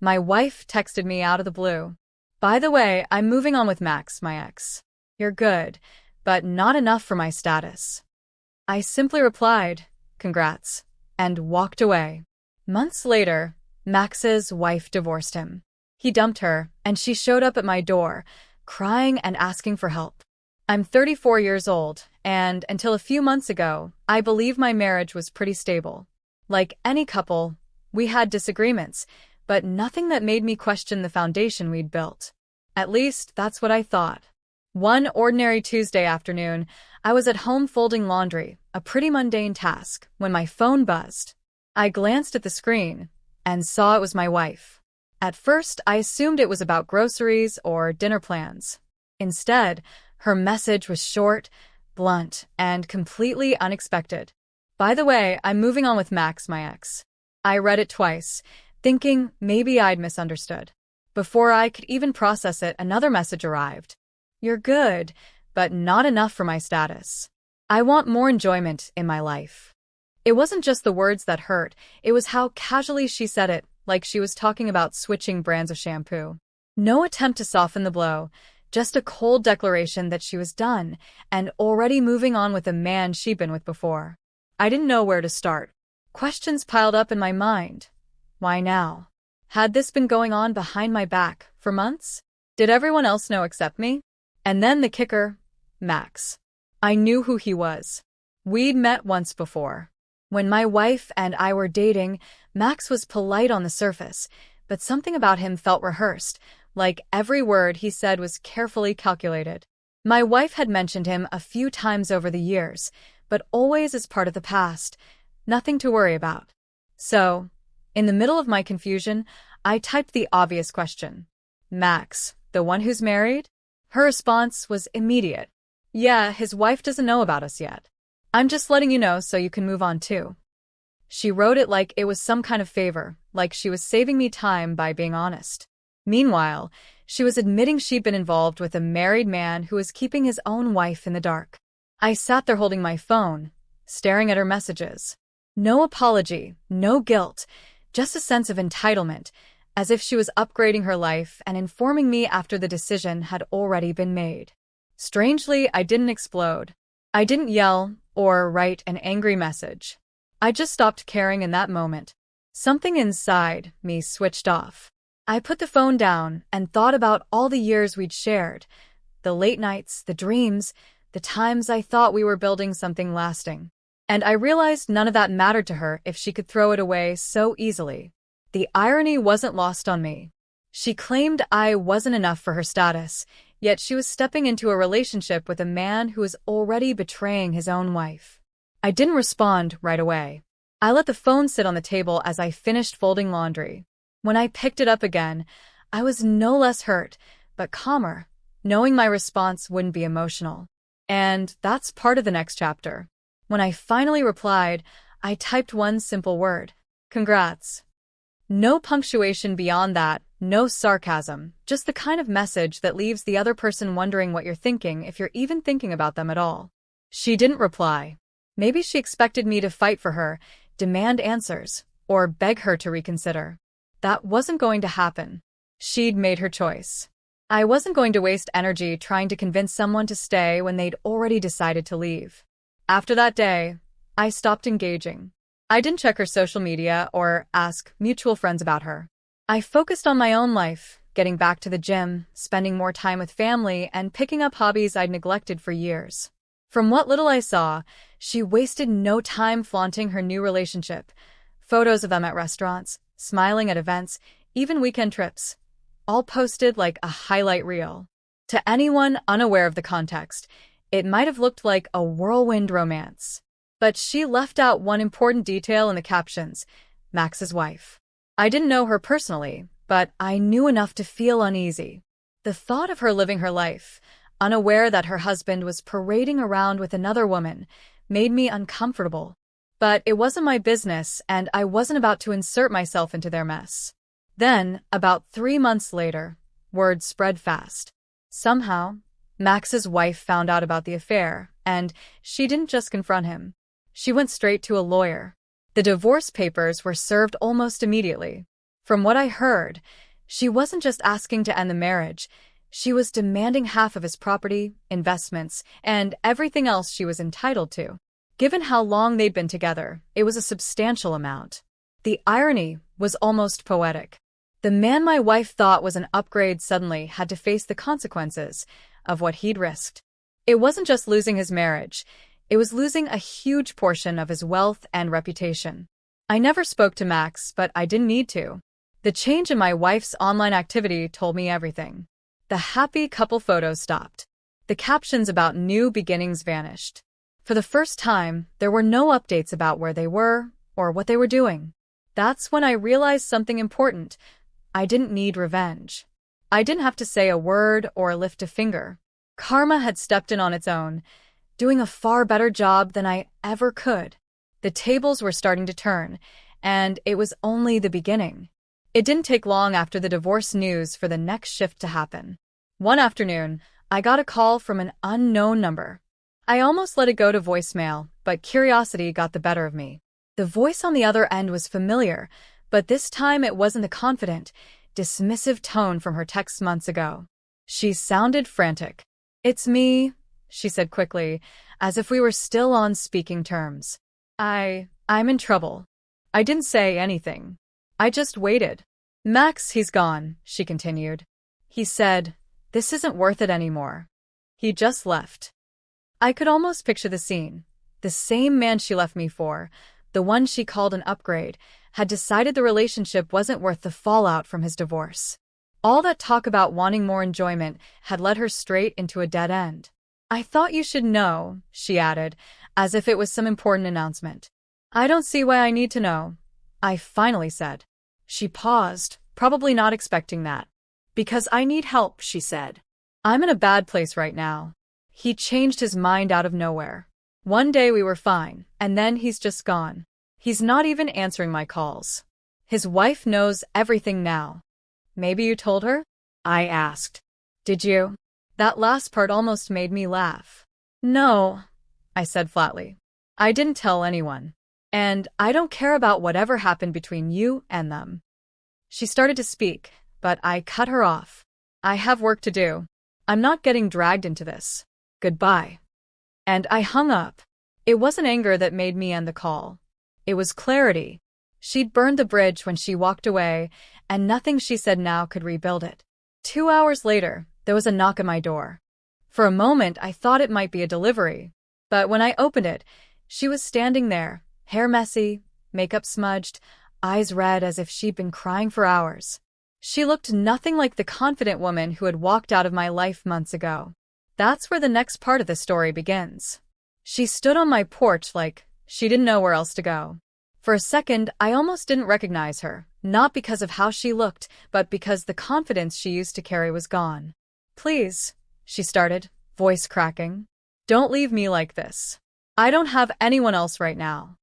My wife texted me out of the blue. By the way, I'm moving on with Max, my ex. You're good, but not enough for my status. I simply replied, congrats, and walked away. Months later, Max's wife divorced him. He dumped her, and she showed up at my door, crying and asking for help. I'm 34 years old, and until a few months ago, I believe my marriage was pretty stable. Like any couple, we had disagreements, but nothing that made me question the foundation we'd built. At least, that's what I thought. One ordinary Tuesday afternoon, I was at home folding laundry, a pretty mundane task, when my phone buzzed. I glanced at the screen and saw it was my wife. At first, I assumed it was about groceries or dinner plans. Instead, her message was short, blunt, and completely unexpected. By the way, I'm moving on with Max, my ex. I read it twice, thinking maybe I'd misunderstood. Before I could even process it, another message arrived. You're good, but not enough for my status. I want more enjoyment in my life. It wasn't just the words that hurt, it was how casually she said it, like she was talking about switching brands of shampoo. No attempt to soften the blow, just a cold declaration that she was done and already moving on with a man she'd been with before. I didn't know where to start. Questions piled up in my mind. Why now? Had this been going on behind my back for months? Did everyone else know except me? And then the kicker, Max. I knew who he was. We'd met once before. When my wife and I were dating, Max was polite on the surface, but something about him felt rehearsed, like every word he said was carefully calculated. My wife had mentioned him a few times over the years, but always as part of the past, nothing to worry about. So, in the middle of my confusion, I typed the obvious question. Max, the one who's married? Her response was immediate. Yeah, his wife doesn't know about us yet. I'm just letting you know so you can move on too. She wrote it like it was some kind of favor, like she was saving me time by being honest. Meanwhile, she was admitting she'd been involved with a married man who was keeping his own wife in the dark. I sat there holding my phone, staring at her messages. No apology, no guilt, just a sense of entitlement, as if she was upgrading her life and informing me after the decision had already been made. Strangely, I didn't explode. I didn't yell or write an angry message. I just stopped caring in that moment. Something inside me switched off. I put the phone down and thought about all the years we'd shared, the late nights, the dreams, the times I thought we were building something lasting. And I realized none of that mattered to her if she could throw it away so easily. The irony wasn't lost on me. She claimed I wasn't enough for her status, yet she was stepping into a relationship with a man who was already betraying his own wife. I didn't respond right away. I let the phone sit on the table as I finished folding laundry. When I picked it up again, I was no less hurt, but calmer, knowing my response wouldn't be emotional. And that's part of the next chapter. When I finally replied, I typed one simple word. Congrats. No punctuation beyond that, no sarcasm, just the kind of message that leaves the other person wondering what you're thinking if you're even thinking about them at all. She didn't reply. Maybe she expected me to fight for her, demand answers, or beg her to reconsider. That wasn't going to happen. She'd made her choice. I wasn't going to waste energy trying to convince someone to stay when they'd already decided to leave. After that day, I stopped engaging. I didn't check her social media or ask mutual friends about her. I focused on my own life, getting back to the gym, spending more time with family, and picking up hobbies I'd neglected for years. From what little I saw, she wasted no time flaunting her new relationship. Photos of them at restaurants, smiling at events, even weekend trips. All posted like a highlight reel. To anyone unaware of the context, it might have looked like a whirlwind romance. But she left out one important detail in the captions, Max's wife. I didn't know her personally, but I knew enough to feel uneasy. The thought of her living her life, unaware that her husband was parading around with another woman, made me uncomfortable. But it wasn't my business, and I wasn't about to insert myself into their mess. Then, about 3 months later, word spread fast. Somehow, Max's wife found out about the affair, and she didn't just confront him. She went straight to a lawyer. The divorce papers were served almost immediately. From what I heard, she wasn't just asking to end the marriage, she was demanding half of his property, investments, and everything else she was entitled to. Given how long they'd been together, it was a substantial amount. The irony was almost poetic. The man my wife thought was an upgrade suddenly had to face the consequences of what he'd risked. It wasn't just losing his marriage, it was losing a huge portion of his wealth and reputation. I never spoke to Max, but I didn't need to. The change in my wife's online activity told me everything. The happy couple photos stopped. The captions about new beginnings vanished. For the first time, there were no updates about where they were or what they were doing. That's when I realized something important. I didn't need revenge. I didn't have to say a word or lift a finger. Karma had stepped in on its own, doing a far better job than I ever could. The tables were starting to turn, and it was only the beginning. It didn't take long after the divorce news for the next shift to happen. One afternoon, I got a call from an unknown number. I almost let it go to voicemail, but curiosity got the better of me. The voice on the other end was familiar, but this time it wasn't the confident, dismissive tone from her texts months ago. She sounded frantic. "It's me," she said quickly, as if we were still on speaking terms. I'm in trouble." I didn't say anything. I just waited. "Max, he's gone," she continued. "He said, this isn't worth it anymore. He just left." I could almost picture the scene. The same man she left me for, the one she called an upgrade, had decided the relationship wasn't worth the fallout from his divorce. All that talk about wanting more enjoyment had led her straight into a dead end. "I thought you should know," she added, as if it was some important announcement. "I don't see why I need to know," I finally said. She paused, probably not expecting that. "Because I need help," she said. "I'm in a bad place right now." He changed his mind out of nowhere. One day we were fine, and then he's just gone. He's not even answering my calls. His wife knows everything now. "Maybe you told her?" I asked. "Did you?" That last part almost made me laugh. "No," I said flatly. "I didn't tell anyone. And I don't care about whatever happened between you and them." She started to speak, but I cut her off. "I have work to do. I'm not getting dragged into this. Goodbye." And I hung up. It wasn't anger that made me end the call. It was clarity. She'd burned the bridge when she walked away, and nothing she said now could rebuild it. 2 hours later, there was a knock at my door. For a moment, I thought it might be a delivery. But when I opened it, she was standing there, hair messy, makeup smudged, eyes red as if she'd been crying for hours. She looked nothing like the confident woman who had walked out of my life months ago. That's where the next part of the story begins. She stood on my porch like she didn't know where else to go. For a second, I almost didn't recognize her, not because of how she looked, but because the confidence she used to carry was gone. "Please," she started, voice cracking. "Don't leave me like this. I don't have anyone else right now."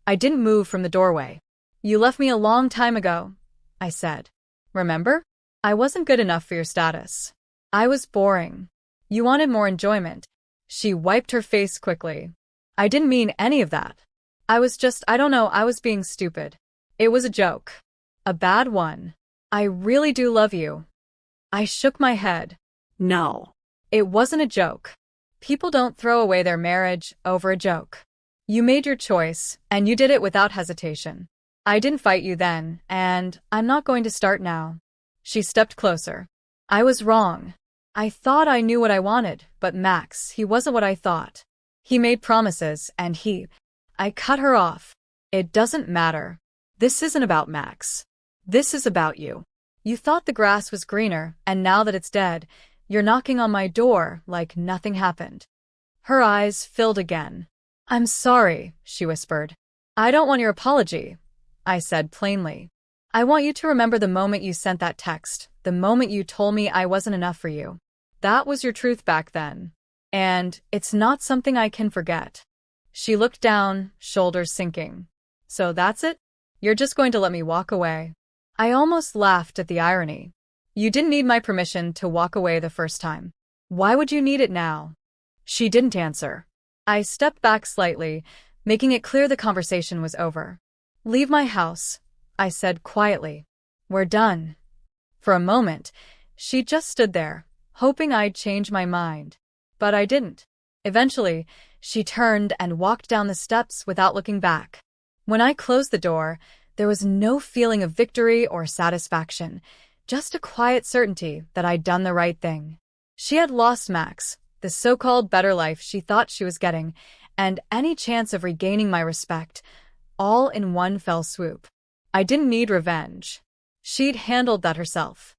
I didn't move from the doorway. "You left me a long time ago," I said. "Remember? I wasn't good enough for your status. I was boring. You wanted more enjoyment." She wiped her face quickly. "I didn't mean any of that. I don't know, I was being stupid. It was a joke. A bad one. I really do love you." I shook my head. "No. It wasn't a joke. People don't throw away their marriage over a joke. You made your choice, and you did it without hesitation. I didn't fight you then, and I'm not going to start now." She stepped closer. "I was wrong. I thought I knew what I wanted, but Max, he wasn't what I thought. He made promises, and I cut her off. "It doesn't matter. This isn't about Max. This is about you. You thought the grass was greener, and now that it's dead, you're knocking on my door like nothing happened." Her eyes filled again. "I'm sorry," she whispered. "I don't want your apology," I said plainly. "I want you to remember the moment you sent that text, the moment you told me I wasn't enough for you. That was your truth back then. And it's not something I can forget." She looked down, shoulders sinking. "So that's it? You're just going to let me walk away?" I almost laughed at the irony. "You didn't need my permission to walk away the first time. Why would you need it now?" She didn't answer. I stepped back slightly, making it clear the conversation was over. "Leave my house," I said quietly. We're done. For a moment, she just stood there, hoping I'd change my mind. But I didn't. Eventually, she turned and walked down the steps without looking back. When I closed the door, there was no feeling of victory or satisfaction, just a quiet certainty that I'd done the right thing. She had lost Max, the so-called better life she thought she was getting, and any chance of regaining my respect, all in one fell swoop. I didn't need revenge. She'd handled that herself.